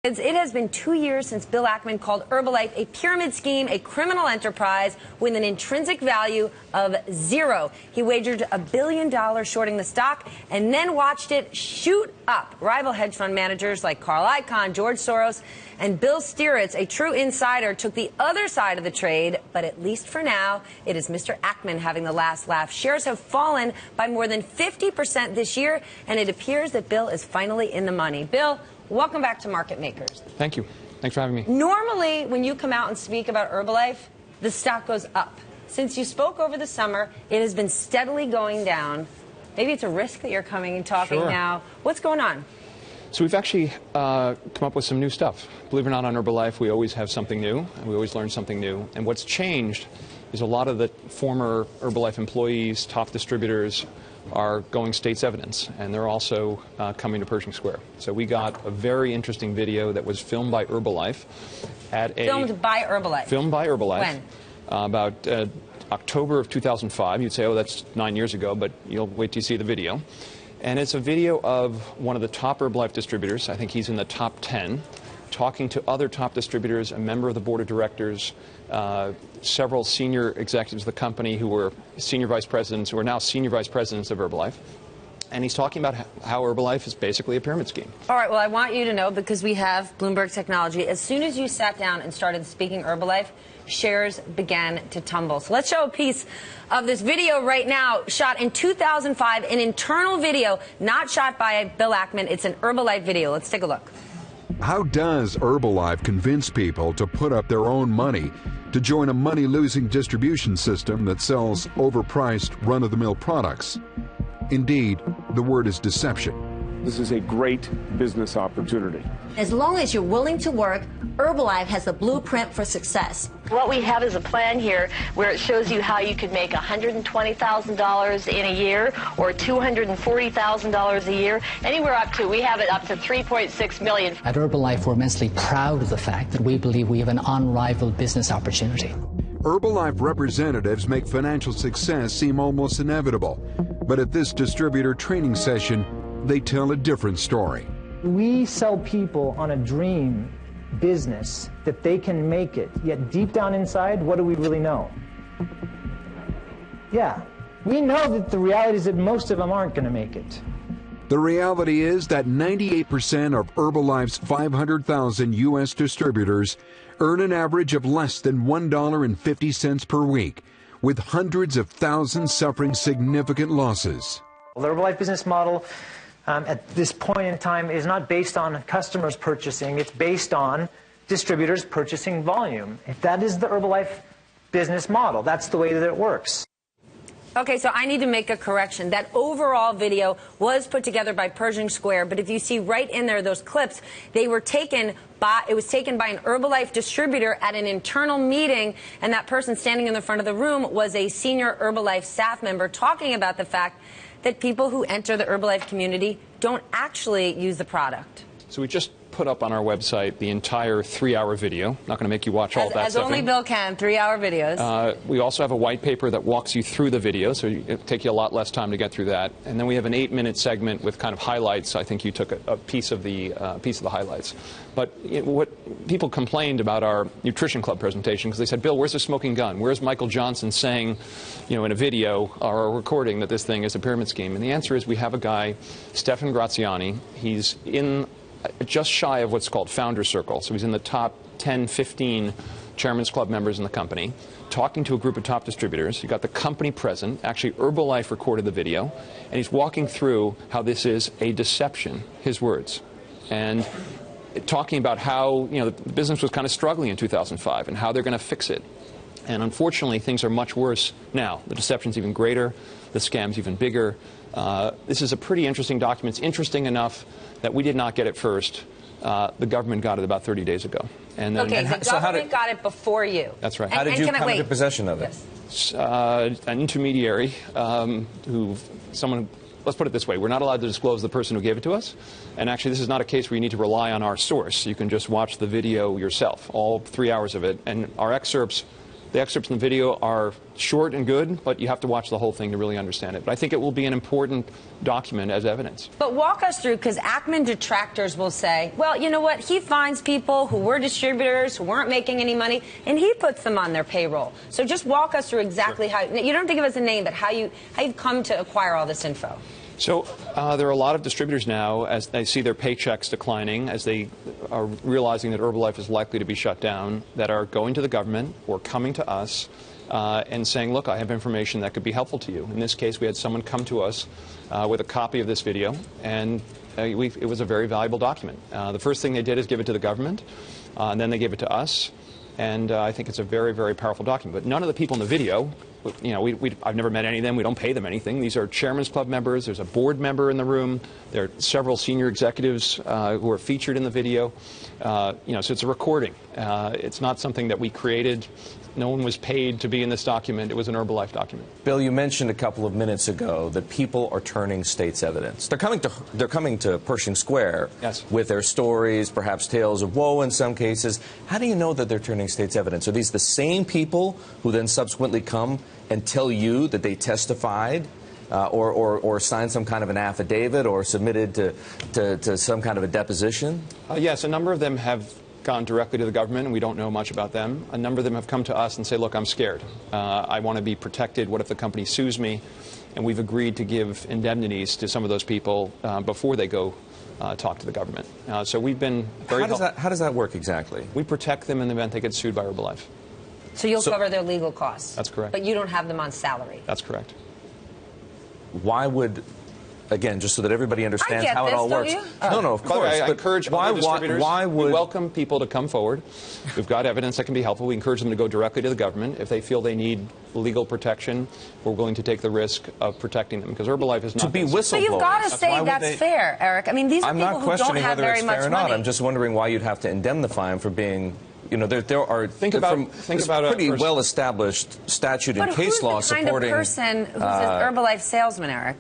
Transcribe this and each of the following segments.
It has been 2 years since Bill Ackman called Herbalife a pyramid scheme, a criminal enterprise with an intrinsic value of zero. He wagered $1 billion shorting the stock and then watched it shoot up. Rival hedge fund managers like Carl Icahn, George Soros, and Bill Stieritz, a true insider, took the other side of the trade. But at least for now, it is Mr. Ackman having the last laugh. Shares have fallen by more than 50% this year, and it appears that Bill is finally in the money. Bill, welcome back to Market Makers. Thank you. Thanks for having me. Normally, when you come out and speak about Herbalife, the stock goes up. Since you spoke over the summer, it has been steadily going down. Maybe it's a risk that you're coming and talking now. What's going on? So we've actually come up with some new stuff. Believe it or not, on Herbalife, we always have something new, and we always learn something new. And what's changed is a lot of the former Herbalife employees, top distributors, are going state's evidence, and they're also coming to Pershing Square. So we got a very interesting video that was filmed by Herbalife at a... Filmed by Herbalife? Filmed by Herbalife. When? About October of 2005. You'd say, oh, that's 9 years ago, but you'll wait till you see the video. And it's a video of one of the top Herbalife distributors, I think he's in the top 10, talking to other top distributors, a member of the board of directors, several senior executives of the company who were senior vice presidents, who are now senior vice presidents of Herbalife. And he's talking about how Herbalife is basically a pyramid scheme. All right, well, I want you to know, because we have Bloomberg technology, as soon as you sat down and started speaking Herbalife, shares began to tumble. So let's show a piece of this video right now, shot in 2005, an internal video, not shot by Bill Ackman. It's an Herbalife video. Let's take a look. How does Herbalife convince people to put up their own money to join a money-losing distribution system that sells overpriced, run-of-the-mill products? Indeed, the word is deception. This is a great business opportunity. As long as you're willing to work, Herbalife has a blueprint for success. What we have is a plan here where it shows you how you could make $120,000 in a year or $240,000 a year, anywhere up to, we have it up to $3.6 million. At Herbalife, we're immensely proud of the fact that we believe we have an unrivaled business opportunity. Herbalife representatives make financial success seem almost inevitable. But at this distributor training session, they tell a different story. We sell people on a dream business that they can make it, yet deep down inside, what do we really know? Yeah, we know that the reality is that most of them aren't going to make it. The reality is that 98% of Herbalife's 500,000 U.S. distributors earn an average of less than $1.50 per week, with hundreds of thousands suffering significant losses. The Herbalife business model at this point in time is not based on customers purchasing, it's based on distributors purchasing volume. If that is the Herbalife business model, that's the way that it works. Okay, so I need to make a correction. That overall video was put together by Pershing Square, but if you see right in there those clips, they were taken by, it was taken by an Herbalife distributor at an internal meeting, and that person standing in the front of the room was a senior Herbalife staff member talking about the fact that people who enter the Herbalife community don't actually use the product. So we just put up on our website the entire 3-hour video. Not going to make you watch all that as stuff. As only Bill can, 3-hour videos. We also have a white paper that walks you through the video, so it'll take you a lot less time to get through that. And then we have an 8-minute segment with kind of highlights. I think you took a piece of the highlights. But what people complained about our Nutrition Club presentation, because they said, Bill, where's the smoking gun? Where's Michael Johnson saying, in a video or a recording that this thing is a pyramid scheme? And the answer is we have a guy, Stefan Graziani. He's in just shy of what's called Founder Circle. So he's in the top 10, 15 Chairman's Club members in the company, talking to a group of top distributors. You got the company present. Actually, Herbalife recorded the video, and he's walking through how this is a deception, his words, and talking about how the business was kind of struggling in 2005 and how they're going to fix it. And unfortunately, things are much worse now. The deception's even greater. The scam's even bigger. This is a pretty interesting document. It's interesting enough that we did not get it first. The government got it about 30 days ago. And then, okay, the government got it before you. That's right. How did you come into possession of it? Yes. An intermediary let's put it this way, we're not allowed to disclose the person who gave it to us. And actually, this is not a case where you need to rely on our source. You can just watch the video yourself, all 3 hours of it. And our excerpts The excerpts in the video are short and good, but you have to watch the whole thing to really understand it. But I think it will be an important document as evidence. But walk us through, because Ackman detractors will say, well, you know what, he finds people who were distributors, who weren't making any money, and he puts them on their payroll. So just walk us through exactly how, you don't have to give us a name, but how you've come to acquire all this info. So there are a lot of distributors now, as they see their paychecks declining, as they are realizing that Herbalife is likely to be shut down, that are going to the government or coming to us and saying, look, I have information that could be helpful to you. In this case, we had someone come to us with a copy of this video, and it was a very valuable document. The first thing they did is give it to the government, and then they gave it to us. And I think it's a very, very powerful document. But none of the people in the video, I've never met any of them. We don't pay them anything. These are Chairman's Club members. There's a board member in the room. There are several senior executives who are featured in the video. So it's a recording. It's not something that we created. No one was paid to be in this document. It was an Herbalife document. Bill, you mentioned a couple of minutes ago that people are turning state's evidence. They're coming to Pershing Square with their stories, perhaps tales of woe in some cases. How do you know that they're turning state's evidence? Are these the same people who then subsequently come and tell you that they testified or signed some kind of an affidavit or submitted to some kind of a deposition? Yes, a number of them have gone directly to the government, and we don't know much about them. A number of them have come to us and say, look, I'm scared. I want to be protected. What if the company sues me? And we've agreed to give indemnities to some of those people before they go talk to the government. So we've been very How does that work exactly? We protect them in the event they get sued by Herbalife. So you'll cover their legal costs? That's correct. But you don't have them on salary? That's correct. Why would... Again, just so that everybody understands how it all works. No, of course. I encourage other distributors. We welcome people to come forward. We've got evidence that can be helpful. We encourage them to go directly to the government. If they feel they need legal protection, we're willing to take the risk of protecting them, because Herbalife is not... To be whistleblowers. But you've got to say that's fair, Eric. I mean, these are people who don't have very much money. I'm not questioning whether it's fair or not. I'm just wondering why you'd have to indemnify them for being... there are pretty well-established statute and case law supporting... But who's the kind of person who's an Herbalife salesman, Eric?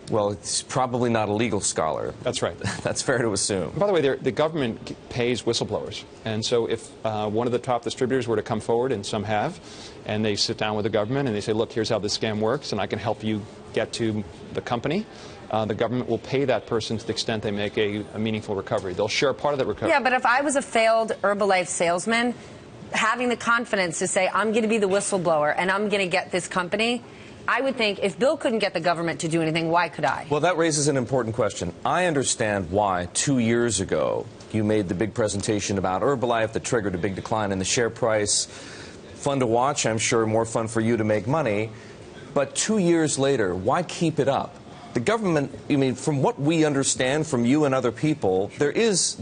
Well, it's probably not a legal scholar. That's right. That's fair to assume. By the way, the government pays whistleblowers. And so if one of the top distributors were to come forward, and some have, and they sit down with the government and they say, look, here's how this scam works, and I can help you get to the company, the government will pay that person to the extent they make a meaningful recovery. They'll share part of that recovery. Yeah, but if I was a failed Herbalife salesman, having the confidence to say, I'm going to be the whistleblower and I'm going to get this company, I would think if Bill couldn't get the government to do anything, why could I? Well, that raises an important question. I understand why 2 years ago you made the big presentation about Herbalife that triggered a big decline in the share price. Fun to watch, I'm sure, more fun for you to make money. But 2 years later, why keep it up? The government, from what we understand from you and other people, there's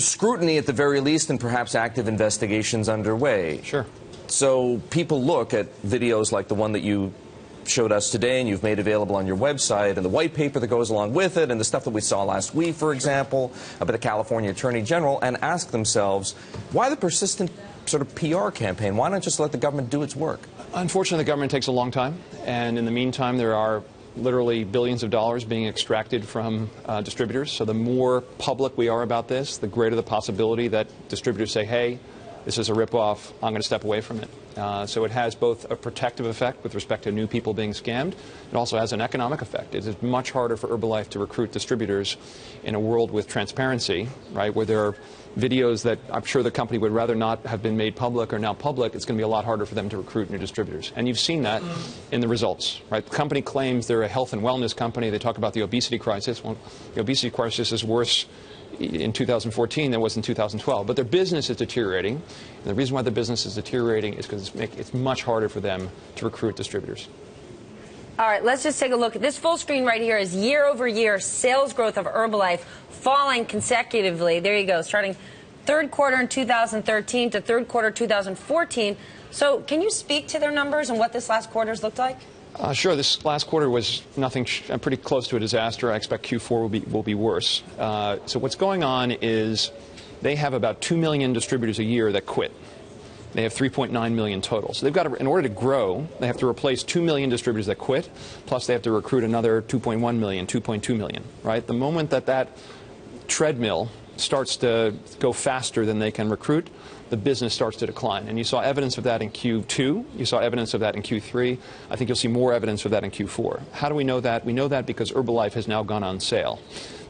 scrutiny at the very least and perhaps active investigations underway. Sure. So people look at videos like the one that you showed us today and you've made available on your website, and the white paper that goes along with it, and the stuff that we saw last week, for example, about the California Attorney General, and ask themselves, why the persistent sort of PR campaign? Why not just let the government do its work? Unfortunately, the government takes a long time, and in the meantime, there are literally billions of dollars being extracted from distributors. So the more public we are about this, the greater the possibility that distributors say, hey, this is a ripoff, I'm going to step away from it. So it has both a protective effect with respect to new people being scammed. It also has an economic effect. It is much harder for Herbalife to recruit distributors in a world with transparency, right, where there are videos that I'm sure the company would rather not have been made public or now public. It's going to be a lot harder for them to recruit new distributors. And you've seen that in the results, right? The company claims they're a health and wellness company. They talk about the obesity crisis. Well, the obesity crisis is worse in 2014 than it was in 2012. But their business is deteriorating. And the reason why the business is deteriorating is because it's much harder for them to recruit distributors. All right, let's just take a look. This full screen right here is year-over-year sales growth of Herbalife falling consecutively. There you go, starting third quarter in 2013 to third quarter 2014. So can you speak to their numbers and what this last quarter's looked like? Sure. This last quarter was pretty close to a disaster. I expect Q4 will be worse. So what's going on is they have about 2 million distributors a year that quit. They have 3.9 million total. So they've got to, in order to grow, they have to replace 2 million distributors that quit, plus they have to recruit another 2.1 million, 2.2 million, right? The moment that treadmill starts to go faster than they can recruit, the business starts to decline. And you saw evidence of that in Q2. You saw evidence of that in Q3. I think you'll see more evidence of that in Q4. How do we know that? We know that because Herbalife has now gone on sale.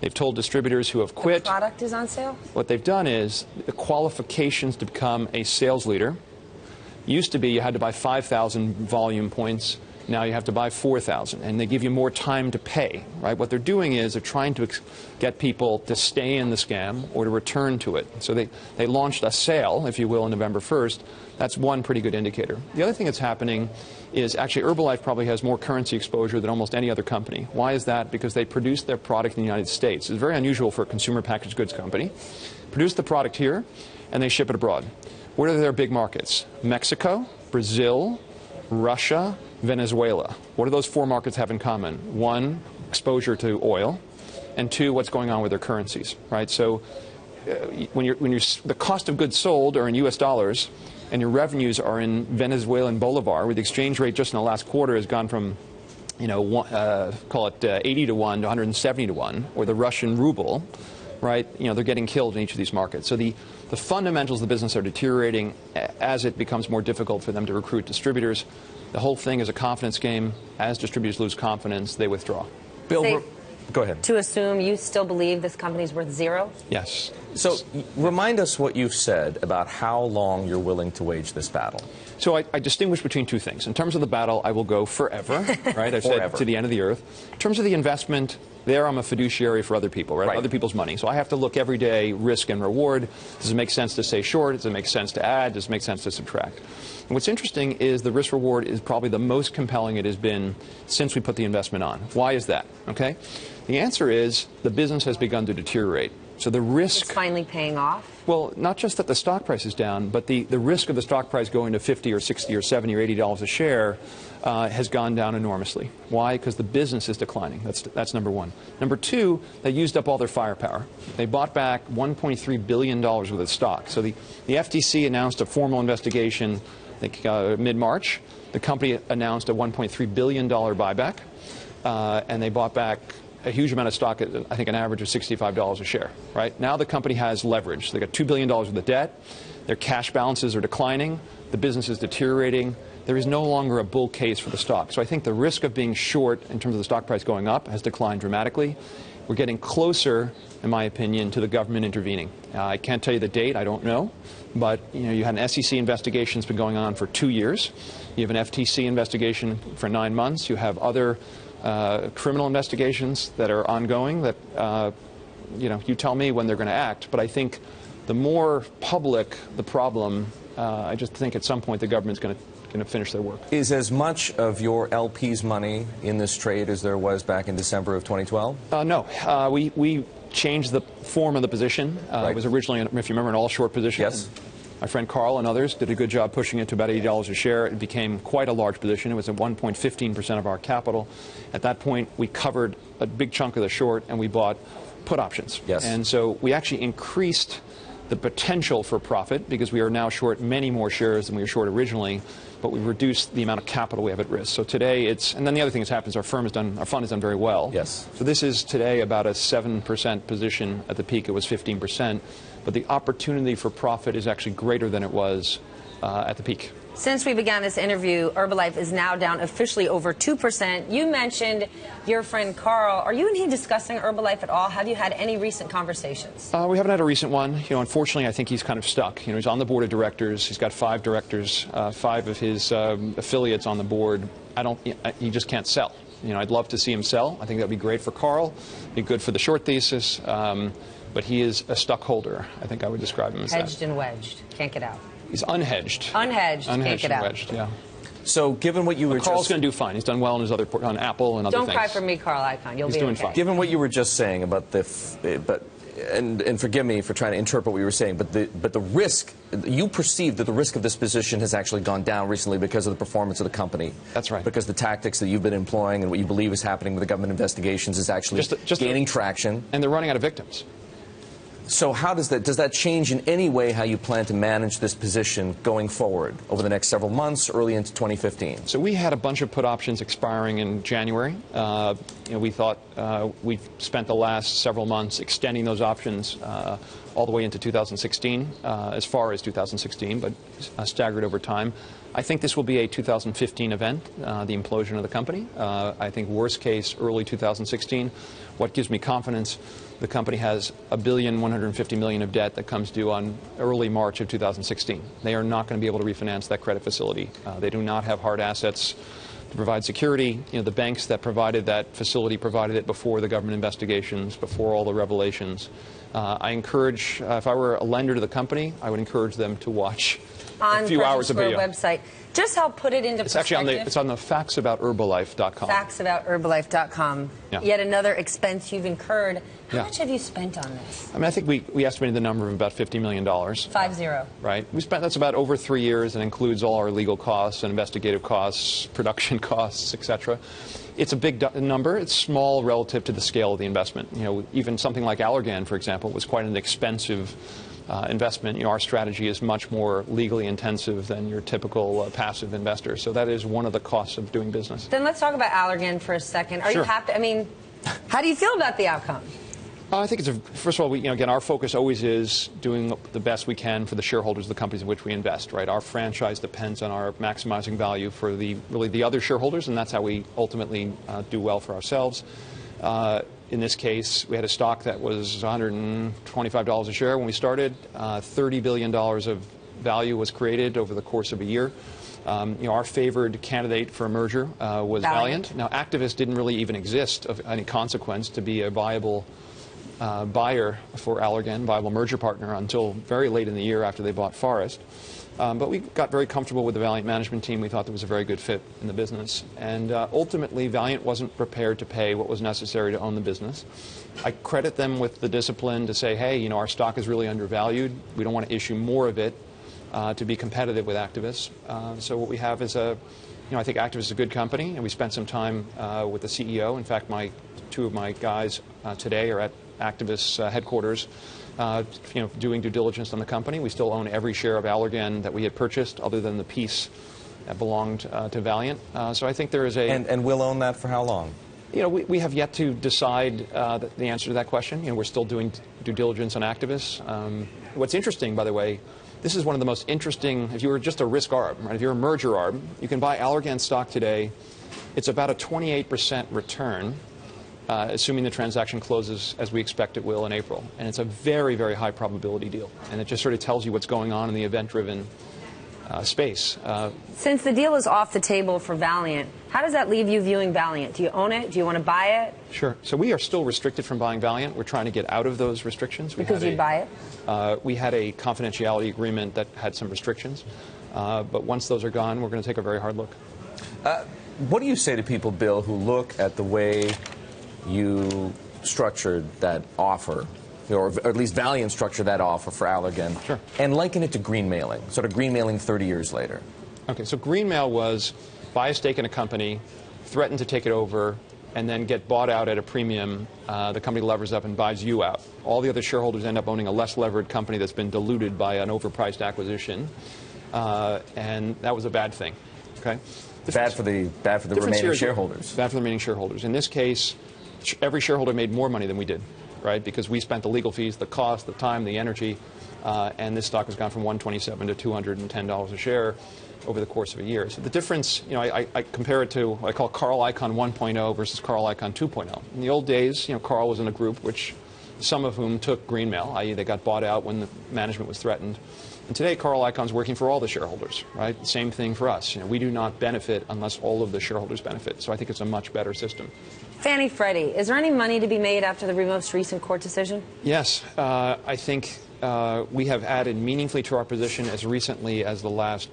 They've told distributors who have quit. The product is on sale? What they've done is the qualifications to become a sales leader used to be you had to buy 5,000 volume points. Now you have to buy 4,000, and they give you more time to pay, right? What they're doing is they're trying to get people to stay in the scam or to return to it. So they launched a sale, if you will, on November 1st. That's one pretty good indicator. The other thing that's happening is actually Herbalife probably has more currency exposure than almost any other company. Why is that? Because they produce their product in the United States. It's very unusual for a consumer packaged goods company. Produce the product here, and they ship it abroad. What are their big markets? Mexico, Brazil, Russia, Venezuela. What do those four markets have in common? One, exposure to oil, and two, what's going on with their currencies, right? So when the cost of goods sold are in U.S. dollars and your revenues are in Venezuelan bolivar, where the exchange rate just in the last quarter has gone from, call it 80 to 1 to 170 to 1, or the Russian ruble, right? They're getting killed in each of these markets. So the fundamentals of the business are deteriorating as it becomes more difficult for them to recruit distributors. The whole thing is a confidence game. As distributors lose confidence, they withdraw. Bill, go ahead. To assume you still believe this company's worth zero? Yes. So remind us what you've said about how long you're willing to wage this battle. So I distinguish between two things. In terms of the battle, I will go forever, right? I've said to the end of the earth. In terms of the investment, there I'm a fiduciary for other people, right? Other people's money. So I have to look every day, risk and reward. Does it make sense to stay short? Does it make sense to add? Does it make sense to subtract? And what's interesting is the risk reward is probably the most compelling it has been since we put the investment on. Why is that? Okay? The answer is the business has begun to deteriorate. So the risk... It's finally paying off? Well, not just that the stock price is down, but the risk of the stock price going to 50 or 60 or 70 or $80 a share has gone down enormously. Why? Because the business is declining. That's number one. Number two, they used up all their firepower. They bought back $1.3 billion worth of stock. So the FTC announced a formal investigation, I think, mid-March. The company announced a $1.3 billion buyback, and they bought back a huge amount of stock at, I think, an average of $65 a share. Right now, the company has leverage. They got $2 billion worth of debt. Their cash balances are declining. The business is deteriorating. There is no longer a bull case for the stock. So I think the risk of being short in terms of the stock price going up has declined dramatically. We're getting closer, in my opinion, to the government intervening. I can't tell you the date. I don't know. But you had an SEC investigation that's been going on for 2 years. You have an FTC investigation for 9 months. You have other criminal investigations that are ongoing that, you tell me when they're going to act. But I think the more public the problem, I just think at some point the government's going to finish their work. Is as much of your LP's money in this trade as there was back in December of 2012? No. We changed the form of the position. It was originally, if you remember, an all-short position. Yes. My friend Carl and others did a good job pushing it to about $80 a share. It became quite a large position. It was at 1.15% of our capital. At that point, we covered a big chunk of the short, and we bought put options. Yes. And so we actually increased the potential for profit because we are now short many more shares than we were short originally, but we reduced the amount of capital we have at risk. So today and then the other thing that's happened is our fund has done very well. Yes. So this is today about a 7% position. At the peak, it was 15%. But the opportunity for profit is actually greater than it was at the peak. Since we began this interview, Herbalife is now down officially over 2%. You mentioned your friend Carl. Are you and he discussing Herbalife at all? Have you had any recent conversations? We haven't had a recent one. Unfortunately, I think he's kind of stuck. He's on the board of directors. He's got 5 directors, 5 of his affiliates on the board. He just can't sell. I'd love to see him sell. I think that would be great for Carl, be good for the short thesis. But he is a stuck holder. I think I would describe him as hedged and wedged. Can't get out. He's unhedged. Unhedged. Can't get out. Wedged, yeah. So, given what you were Carl's going to do fine. He's done well on his other on Apple and other things. Don't cry for me, Carl Icahn. He's doing okay. fine. Given what you were just saying about and forgive me for trying to interpret what you were saying, but the risk, you perceive that the risk of this position has actually gone down recently because of the performance of the company. That's right. Because the tactics that you've been employing and what you believe is happening with the government investigations is actually gaining traction. And they're running out of victims. So how does that change in any way how you plan to manage this position going forward over the next several months, early into 2015? So we had a bunch of put options expiring in January. We thought we've spent the last several months extending those options all the way into 2016, as far as 2016, but staggered over time. I think this will be a 2015 event, the implosion of the company. I think worst case, early 2016. What gives me confidence? The company has $1.15 billion of debt that comes due on early March of 2016. They are not going to be able to refinance that credit facility. They do not have hard assets to provide security. The banks that provided that facility provided it before the government investigations, before all the revelations. I encourage, if I were a lender to the company, I would encourage them to watch a few hours of video. Website. Just help put it into perspective. Actually it's on the factsaboutherbalife.com. Factsaboutherbalife.com. Yeah. Yet another expense you've incurred. How much have you spent on this? I mean, I think we estimated the number of about $50 million. 50. Right. That's about over 3 years and includes all our legal costs and investigative costs, production costs, etc. It's a big number. It's small relative to the scale of the investment. Even something like Allergan, for example, was quite an expensive investment. Our strategy is much more legally intensive than your typical passive investor. So that is one of the costs of doing business. Then let's talk about Allergan for a second. Are you happy? I mean, how do you feel about the outcome? I think first of all, again, our focus always is doing the best we can for the shareholders of the companies in which we invest, right? Our franchise depends on our maximizing value for really the other shareholders, and that's how we ultimately do well for ourselves. In this case, we had a stock that was $125 a share when we started. $30 billion of value was created over the course of a year. Our favored candidate for a merger was Valiant. Now, activists didn't really even exist of any consequence to be a viable buyer for Allergan, viable merger partner, until very late in the year after they bought Forest. But we got very comfortable with the Valiant management team. We thought there was a very good fit in the business. And ultimately, Valiant wasn't prepared to pay what was necessary to own the business. I credit them with the discipline to say, hey, our stock is really undervalued. We don't want to issue more of it to be competitive with activists. So what we have is I think Activist is a good company, and we spent some time with the CEO. In fact, two of my guys today are at Activist's headquarters, doing due diligence on the company. We still own every share of Allergan that we had purchased, other than the piece that belonged to Valiant. So I think there is And we'll own that for how long? We have yet to decide the answer to that question. We're still doing due diligence on Activists. What's interesting, by the way, this is one of the most interesting, if you were just a risk arb, right? If you're a merger arb, you can buy Allergan stock today. It's about a 28% return, assuming the transaction closes as we expect it will in April. And it's a very, very high probability deal. And it just sort of tells you what's going on in the event-driven space. Since the deal is off the table for Valiant, how does that leave you viewing Valiant? Do you own it? Do you want to buy it? Sure. So we are still restricted from buying Valiant. We're trying to get out of those restrictions. Because you'd buy it? We had a confidentiality agreement that had some restrictions. But once those are gone, we're going to take a very hard look. What do you say to people, Bill, who look at the way you structured that offer, or at least Valiant structured that offer for Allergan, sure, and liken it to green mailing, sort of green mailing 30 years later? Okay, so green mail was buy a stake in a company, threaten to take it over, and then get bought out at a premium. The company levers up and buys you out. All the other shareholders end up owning a less levered company that's been diluted by an overpriced acquisition, and that was a bad thing. Okay, bad for the remaining shareholders. Bad for the remaining shareholders. In this case, every shareholder made more money than we did, right? Because we spent the legal fees, the cost, the time, the energy, and this stock has gone from $127 to $210 a share over the course of a year. So the difference, I compare it to what I call Carl Icahn 1.0 versus Carl Icahn 2.0. In the old days, Carl was in a group some of whom took green mail, i.e. they got bought out when the management was threatened. And today, Carl Icahn's working for all the shareholders, right? Same thing for us. We do not benefit unless all of the shareholders benefit. So I think it's a much better system. Fannie, Freddie, is there any money to be made after the most recent court decision? Yes. I think we have added meaningfully to our position as recently as the last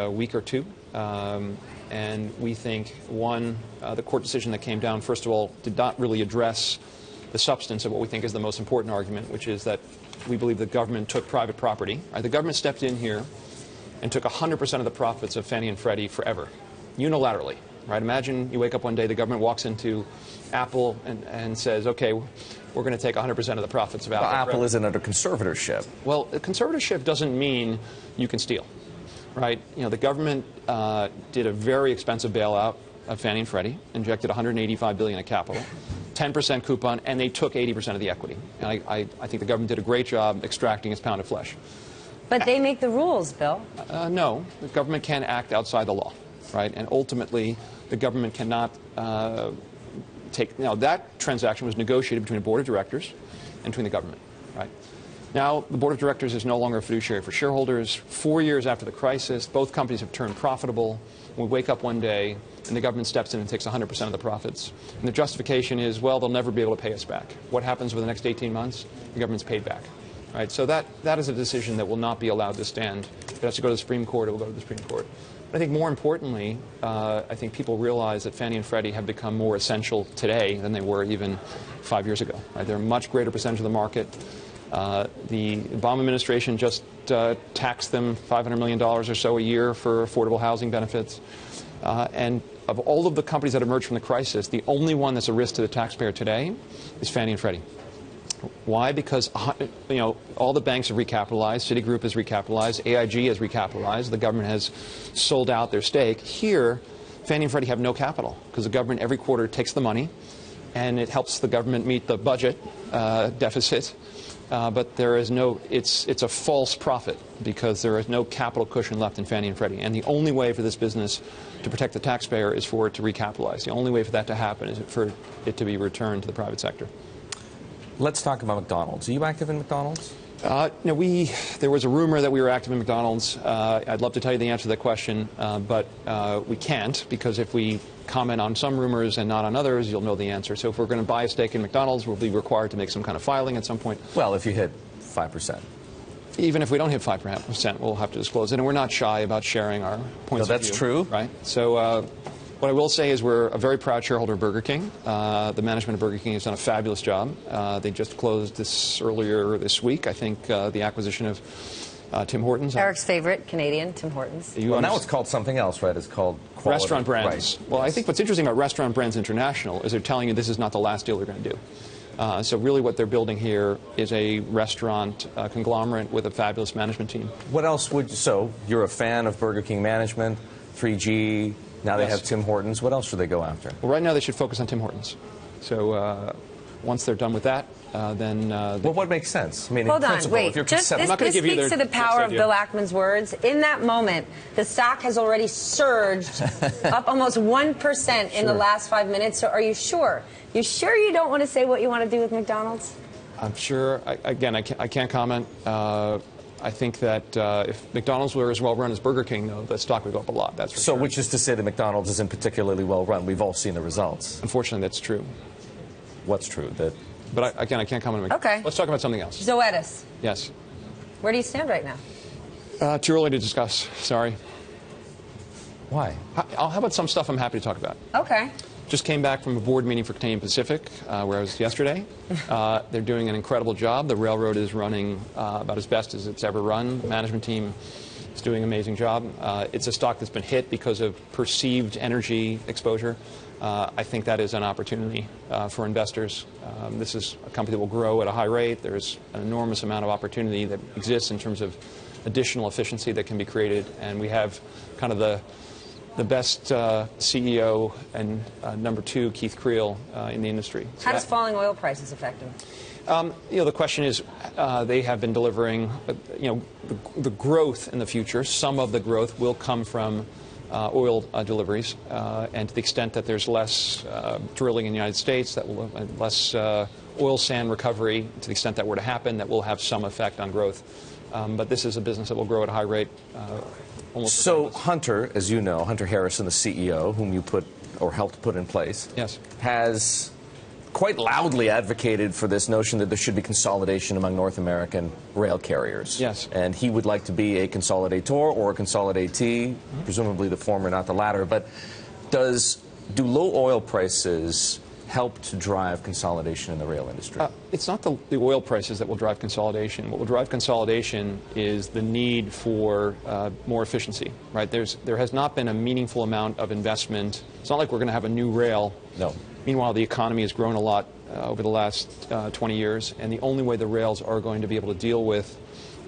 week or two. And we think, one, the court decision that came down, first of all, did not really address the substance of what we think is the most important argument, which is that we believe the government took private property. The government stepped in here and took 100% of the profits of Fannie and Freddie forever, unilaterally. Right? Imagine you wake up one day, the government walks into Apple and says, okay, we're we're going to take 100% of the profits of Apple. Well, Apple isn't under conservatorship. Well, conservatorship doesn't mean you can steal, right? You know, the government did a very expensive bailout of Fannie and Freddie, injected $185 billion of capital, 10% coupon, and they took 80% of the equity. And I think the government did a great job extracting its pound of flesh. But they make the rules, Bill. No, the government can act outside the law, right? And ultimately, the government cannot take. Now, that transaction was negotiated between a board of directors and between the government, right? Now, the board of directors is no longer a fiduciary for shareholders. 4 years after the crisis, both companies have turned profitable. We wake up one day, and the government steps in and takes 100% of the profits. And the justification is, well, they'll never be able to pay us back. What happens over the next 18 months? The government's paid back. Right? So that is a decision that will not be allowed to stand. If it has to go to the Supreme Court, it will go to the Supreme Court. But I think more importantly, I think people realize that Fannie and Freddie have become more essential today than they were even 5 years ago. Right? They're a much greater percentage of the market. The Obama administration just taxed them $500 million or so a year for affordable housing benefits. And of all of the companies that emerged from the crisis, the only one that's a risk to the taxpayer today is Fannie and Freddie. Why? Because all the banks have recapitalized. Citigroup has recapitalized. AIG has recapitalized. The government has sold out their stake. Here, Fannie and Freddie have no capital because the government every quarter takes the money, and it helps the government meet the budget deficit. But there is no. It's a false profit because there is no capital cushion left in Fannie and Freddie. And the only way for this business to protect the taxpayer is for it to recapitalize. The only way for that to happen is for it to be returned to the private sector. Let's talk about McDonald's. Are you active in McDonald's? No, there was a rumor that we were active in McDonald's. I'd love to tell you the answer to that question, but we can't, because if we comment on some rumors and not on others, you'll know the answer. So if we're going to buy a stake in McDonald's, we'll be required to make some kind of filing at some point. Well, if you hit 5%. Even if we don't hit 5%, we'll have to disclose it. And we're not shy about sharing our points of view. That's true. Right? So what I will say is we're a very proud shareholder of Burger King. The management of Burger King has done a fabulous job. They just closed earlier this week, I think, the acquisition of Tim Hortons. Eric's favorite Canadian, Tim Hortons. Well, now it's called something else, right? It's called Quality. Restaurant Brands. Right. Well, I think what's interesting about Restaurant Brands International is they're telling you this is not the last deal they're going to do. So really what they're building here is a restaurant conglomerate with a fabulous management team. What else so you're a fan of Burger King management, 3G, now they have Tim Hortons. What else should they go after? Well, right now they should focus on Tim Hortons. So once they're done with that, then... well, what makes sense? I mean, hold in on, principle, wait. if you're This speaks to the power of Bill Ackman's words. In that moment, the stock has already surged up almost 1% in the last 5 minutes. So are you sure? You sure you don't want to say what you want to do with McDonald's? I'm sure. I can't comment. I think that if McDonald's were as well run as Burger King, though, the stock would go up a lot. That's for sure. So which is to say that McDonald's isn't particularly well run. We've all seen the results. Unfortunately, that's true. What's true? But again, I can't comment on McDonald's. Okay. Let's talk about something else. Zoetis. Yes. Where do you stand right now? Too early to discuss. Sorry. Why? How about some stuff I'm happy to talk about? Okay. Just came back from a board meeting for Canadian Pacific, where I was yesterday. They're doing an incredible job. The railroad is running about as best as it's ever run. The management team is doing an amazing job. It's a stock that's been hit because of perceived energy exposure. I think that is an opportunity for investors. This is a company that will grow at a high rate. There's an enormous amount of opportunity that exists in terms of additional efficiency that can be created. And we have kind of the best CEO and number two, Keith Creel, in the industry. So how does falling oil prices affect them? The question is, they have been delivering, the growth in the future. Some of the growth will come from oil deliveries, and to the extent that there's less drilling in the United States, that will less oil sand recovery. To the extent that were to happen, that will have some effect on growth. But this is a business that will grow at a high rate. So Hunter, as you know, Hunter Harrison, the CEO, whom you put or helped put in place, yes, has quite loudly advocated for this notion that there should be consolidation among North American rail carriers. Yes. And he would like to be a consolidator or a consolidatee, presumably the former, not the latter. But do low oil prices help to drive consolidation in the rail industry? It's not the oil prices that will drive consolidation. What will drive consolidation is the need for more efficiency, right? There has not been a meaningful amount of investment. It's not like we're going to have a new rail. No. Meanwhile, the economy has grown a lot over the last 20 years, and the only way the rails are going to be able to deal with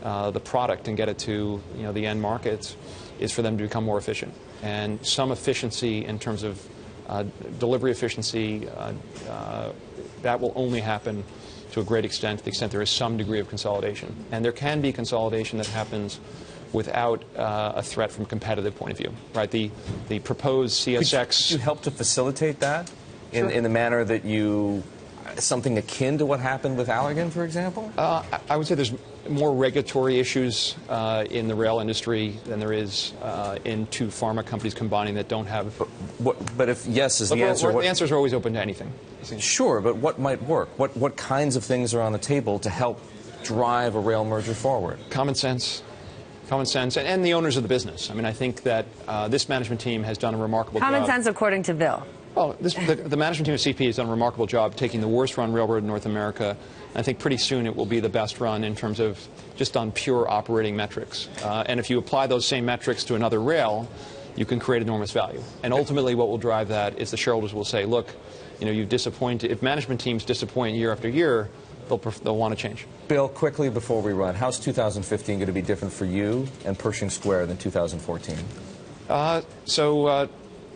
the product and get it to the end markets is for them to become more efficient. And some efficiency in terms of delivery efficiency, that will only happen to a great extent, to the extent there is some degree of consolidation. And there can be consolidation that happens without a threat from a competitive point of view, right? The proposed CSX... Could you help to facilitate that Sure. in the manner that you... something akin to what happened with Allergan, for example? I would say there's more regulatory issues in the rail industry than there is in two pharma companies combining that don't have... But if yes is the answer... The answers are always open to anything. Sure, but what might work? What kinds of things are on the table to help drive a rail merger forward? Common sense, and the owners of the business. I mean, I think that this management team has done a remarkable job. Common sense, according to Bill. Well, the management team of CP has done a remarkable job taking the worst-run railroad in North America. I think pretty soon it will be the best run in terms of just on pure operating metrics. And if you apply those same metrics to another rail, you can create enormous value. And ultimately what will drive that is the shareholders will say, look, you've disappointed. If management teams disappoint year after year, they'll want to change. Bill, quickly before we run, how's 2015 going to be different for you and Pershing Square than 2014?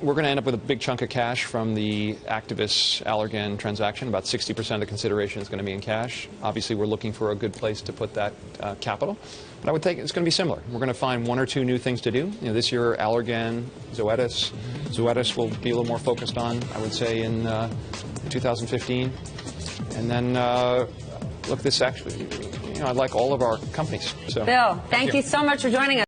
We're going to end up with a big chunk of cash from the activist Allergan transaction. About 60% of the consideration is going to be in cash. Obviously, we're looking for a good place to put that capital. But I would think it's going to be similar. We're going to find one or two new things to do. This year, Allergan, Zoetis. Zoetis will be a little more focused on, I would say, in 2015. And then, look, this actually, I like all of our companies. So, Bill, thank you so much for joining us.